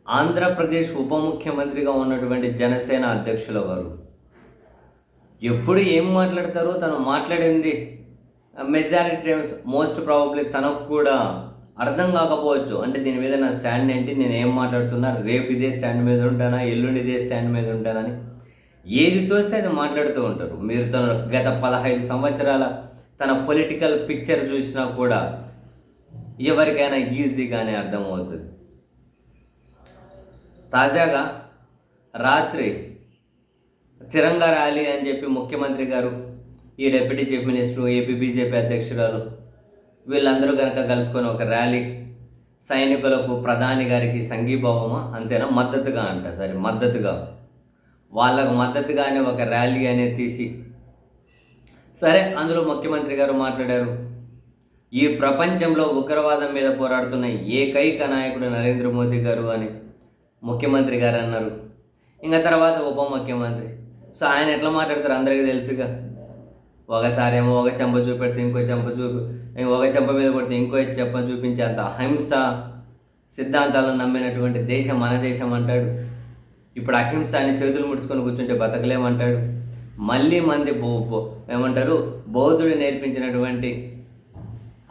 ఆంధ్రప్రదేశ్ ఉప ముఖ్యమంత్రిగా ఉన్నటువంటి జనసేన అధ్యక్షుల వారు ఎప్పుడు ఏం మాట్లాడతారో తను మాట్లాడింది మెజారిటీ టైమ్స్ మోస్ట్ ప్రాబబ్లీ తనకు కూడా అర్థం కాకపోవచ్చు. అంటే దీని మీద నా స్టాండ్ ఏంటి, నేను ఏం మాట్లాడుతున్నా, రేపు ఇదే స్టాండ్ మీద ఉంటానా, ఎల్లుండి ఇదే స్టాండ్ మీద ఉంటానని ఏది తోస్తే అది మాట్లాడుతూ ఉంటారు. మీరు తన గత 15 సంవత్సరాల తన పొలిటికల్ పిక్చర్ చూసినా కూడా ఎవరికైనా ఈజీగానే అర్థమవుతుంది. తాజాగా రాత్రి తిరంగా ర్యాలీ అని చెప్పి ముఖ్యమంత్రి గారు, ఈ deputy chief minister, AP BJP అధ్యక్షురాలు వీళ్ళందరూ కనుక కలుసుకొని ఒక ర్యాలీ, సైనికులకు ప్రధాని గారికి సంఘీభావమా అంతేనా, మద్దతుగా వాళ్ళకు మద్దతుగానే ఒక ర్యాలీ అనేది తీసి, సరే అందులో ముఖ్యమంత్రి గారు మాట్లాడారు. ఈ ప్రపంచంలో ఉగ్రవాదం మీద పోరాడుతున్న ఏకైక నాయకుడు నరేంద్ర మోదీ గారు అని ముఖ్యమంత్రి గారు అన్నారు. ఇంకా తర్వాత ఉప ముఖ్యమంత్రి, సో ఆయన ఎట్లా మాట్లాడతారు అందరికీ తెలుసుగా. ఒకసారి ఏమో ఒక చెంప చూపెడితే ఇంకో చెంప ఒక చెంప మీద కొడితే ఇంకో చెంప చూపించేంత అహింస సిద్ధాంతాలను నమ్మినటువంటి దేశం మన దేశం అంటాడు. ఇప్పుడు అహింస అని చేతులు ముడుచుకొని కూర్చుంటే బతకలేమంటాడు. మళ్ళీ మంది ఏమంటారు, బౌద్ధుడు నేర్పించినటువంటి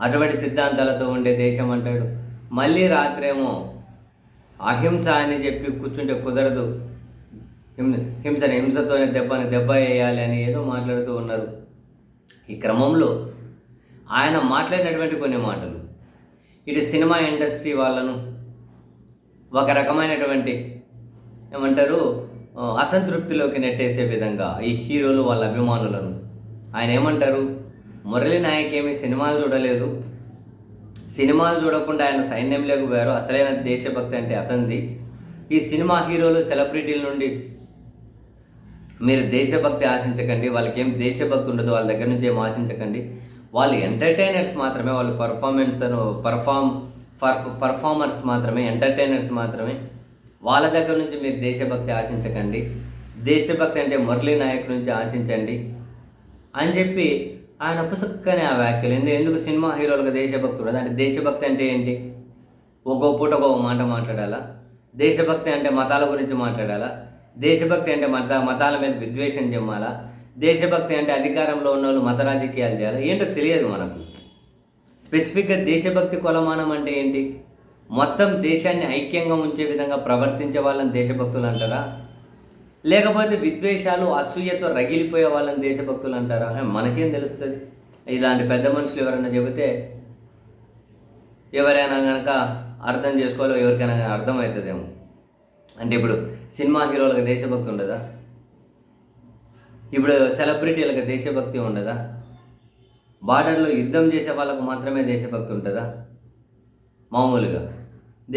అటువంటి సిద్ధాంతాలతో ఉండే దేశం అంటాడు. మళ్ళీ రాత్రేమో అహింస అని చెప్పి కూర్చుంటే కుదరదు, హింసతోనే దెబ్బ వేయాలి అని ఏదో మాట్లాడుతూ ఉన్నారు. ఈ క్రమంలో ఆయన మాట్లాడినటువంటి కొన్ని మాటలు ఇటు సినిమా ఇండస్ట్రీ వాళ్ళను ఒక రకమైనటువంటి ఏమంటారు అసంతృప్తిలోకి నెట్టేసే విధంగా, ఈ హీరోలు వాళ్ళ అభిమానులను ఆయన ఏమంటారు, మురళీ నాయక్ ఏమీ సినిమాలు చూడలేదు, సినిమాలు చూడకుండా ఆయన సైన్యంలోకి పోయారు, అసలైన దేశభక్తి అంటే అతనిది. ఈ సినిమా హీరోలు సెలబ్రిటీల నుండి మీరు దేశభక్తి ఆశించకండి, వాళ్ళకి ఏం దేశభక్తి ఉండదు, వాళ్ళ దగ్గర నుంచి ఏం ఆశించకండి, వాళ్ళు ఎంటర్టైనర్స్ మాత్రమే, వాళ్ళు పర్ఫార్మర్స్ మాత్రమే, ఎంటర్టైనర్స్ మాత్రమే, వాళ్ళ దగ్గర నుంచి మీరు దేశభక్తి ఆశించకండి, దేశభక్తి అంటే మురళీ నాయక్ నుంచి ఆశించండి అని చెప్పి ఆయన పుసుక్కనే ఆ వ్యాఖ్యలు. ఎందుకు సినిమా హీరోలకు దేశభక్తి ఉండదు అంటే, దేశభక్తి అంటే ఏంటి, ఒక్కో పూట ఒక్కో మాట మాట్లాడాలా, దేశభక్తి అంటే మతాల గురించి మాట్లాడాలా, దేశభక్తి అంటే మతాల మీద విద్వేషం చెమ్మాలా, దేశభక్తి అంటే అధికారంలో ఉన్న వాళ్ళు మత రాజకీయాలు చేయాలా, ఏంటో తెలియదు మనకు. స్పెసిఫిక్గా దేశభక్తి కొలమానం అంటే ఏంటి, మొత్తం దేశాన్ని ఐక్యంగా ఉంచే విధంగా ప్రవర్తించే వాళ్ళని దేశభక్తులు అంటారా, లేకపోతే విద్వేషాలు అసూయతో రగిలిపోయే వాళ్ళని దేశభక్తులు అంటారా? మనకేం తెలుస్తుంది. ఇలాంటి పెద్ద మనుషులు ఎవరైనా చెబితే ఎవరైనా కనుక అర్థం చేసుకోవాలో, ఎవరికైనా అర్థమవుతుందేమో. అంటే ఇప్పుడు సినిమా హీరోలకు దేశభక్తి ఉండదా, ఇప్పుడు సెలబ్రిటీలకు దేశభక్తి ఉండదా, బార్డర్లో యుద్ధం చేసే వాళ్ళకు మాత్రమే దేశభక్తి ఉంటుందా? మామూలుగా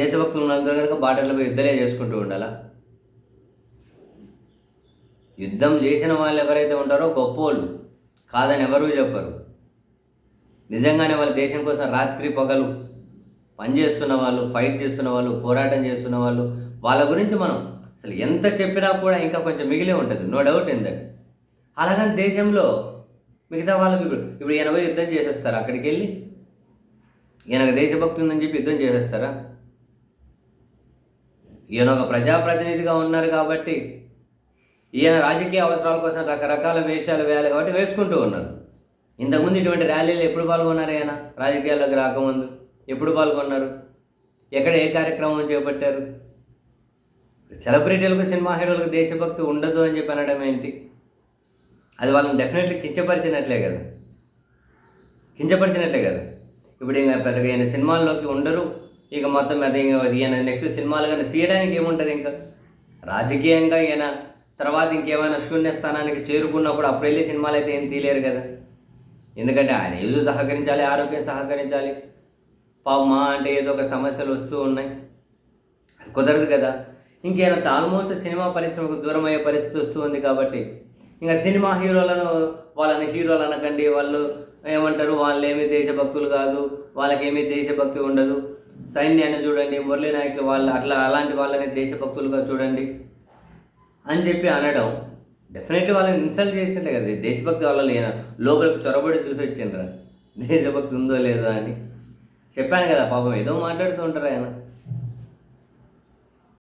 దేశభక్తులు ఉన్నందరూ కనుక బార్డర్లో యుద్ధాలే చేసుకుంటూ ఉండాలా? యుద్ధం చేసిన వాళ్ళు ఎవరైతే ఉంటారో గొప్పోళ్ళు కాదని ఎవరూ చెప్పరు. నిజంగానే వాళ్ళ దేశం కోసం రాత్రి పగలు పనిచేస్తున్న వాళ్ళు, ఫైట్ చేస్తున్న వాళ్ళు, పోరాటం చేస్తున్న వాళ్ళు, వాళ్ళ గురించి మనం అసలు ఎంత చెప్పినా కూడా ఇంకా కొంచెం మిగిలే ఉంటుంది, నో డౌట్ ఇన్ దట్. అలాగని దేశంలో మిగతా వాళ్ళకి ఇప్పుడు 80 యుద్ధం చేసేస్తారా, అక్కడికి వెళ్ళి ఈయనకు దేశభక్తి ఉందని చెప్పి యుద్ధం చేసేస్తారా? ఈయన ఒక ప్రజాప్రతినిధిగా ఉన్నారు కాబట్టి, ఈయన రాజకీయ అవసరాల కోసం రకరకాల వేషాలు వేయాలి కాబట్టి వేసుకుంటూ ఉన్నారు. ఇంతకుముందు ఇటువంటి ర్యాలీలు ఎప్పుడు పాల్గొన్నారు? ఆయన రాజకీయాల్లోకి రాకముందు ఎప్పుడు పాల్గొన్నారు? ఎక్కడ ఏ కార్యక్రమం చేపట్టారు? సెలబ్రిటీలకు, సినిమా హీరోలకు దేశభక్తి ఉండదు అని చెప్పి అనడం ఏంటి? అది వాళ్ళని డెఫినెట్లీ కించపరిచినట్లే కదా. ఇప్పుడు ఇంకా పెద్దగా ఈయన సినిమాల్లోకి ఉండరు, ఇక మొత్తం అది ఈయన నెక్స్ట్ సినిమాలు కానీ తీయడానికి ఏముంటుంది? ఇంకా రాజకీయంగా ఈయన తర్వాత ఇంకేమైనా శూన్యస్థానానికి చేరుకున్నప్పుడు అప్పుడు వెళ్ళి సినిమాలు అయితే ఏం తీయలేరు కదా. ఎందుకంటే ఆయన ఏదో సహకరించాలి, ఆరోగ్యం సహకరించాలి, మా అంటే ఏదో ఒక సమస్యలు వస్తూ ఉన్నాయి, అది కుదరదు కదా. ఇంకేమైనా ఆల్మోస్ట్ సినిమా పరిశ్రమకు దూరం అయ్యే పరిస్థితి వస్తూ ఉంది కాబట్టి ఇంకా సినిమా వాళ్ళని హీరోలు అనకండి, వాళ్ళు ఏమంటారు, వాళ్ళు ఏమీ దేశభక్తులు కాదు, వాళ్ళకేమీ దేశభక్తి ఉండదు, సైన్యాన్ని చూడండి, మురళీ నాయక్ వాళ్ళు అలాంటి వాళ్ళని దేశభక్తులుగా చూడండి అని చెప్పి అనడం డెఫినెట్లీ వాళ్ళని ఇన్సల్ట్ చేసినట్లే కదా. దేశభక్తి వాళ్ళని లోపలికి చొరబడి చూసి వచ్చిండ్రా దేశభక్తి ఉందో లేదో అని. చెప్పాను కదా, పాపం ఏదో మాట్లాడుతూ ఉంటారు ఆయన.